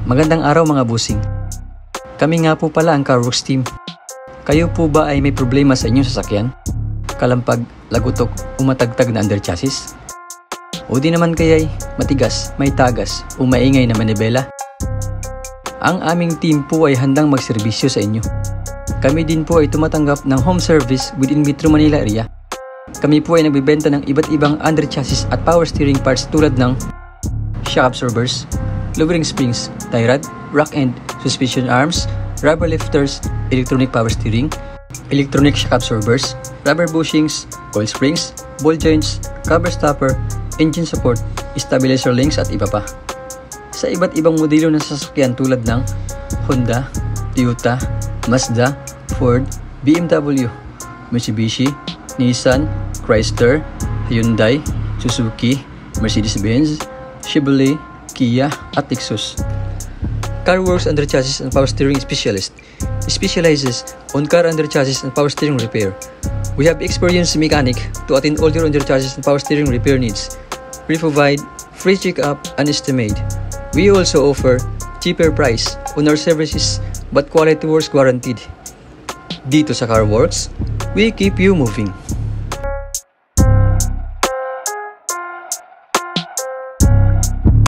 Magandang araw mga busing. Kami nga po pala ang CarWorks team. Kayo po ba ay may problema sa inyong sasakyan? Kalampag, lagutok, umatagtag na under chassis? O di naman kaya'y matigas, may tagas, o maingay na manibela? Ang aming team po ay handang magserbisyo sa inyo. Kami din po ay tumatanggap ng home service within Metro Manila area. Kami po ay nagbibenta ng iba't ibang under chassis at power steering parts tulad ng shock absorbers, lowering springs, tie rod, rock end, suspension arms, rubber lifters, electronic power steering, electronic shock absorbers, rubber bushings, coil springs, ball joints, cover stopper, engine support, stabilizer links at iba pa. Sa iba't ibang modelo ng sasakyan tulad ng Honda, Toyota, Mazda, Ford, BMW, Mitsubishi, Nissan, Chrysler, Hyundai, Suzuki, Mercedes-Benz, Chevrolet, Kia at Lexus. CarWorks Under Chassis and Power Steering Specialist specializes on car under chassis and power steering repair. We have experienced mechanic to attend all your under chassis and power steering repair needs. We provide free check-up and estimate. We also offer cheaper price on our services but quality works guaranteed. Dito sa CarWorks, we keep you moving.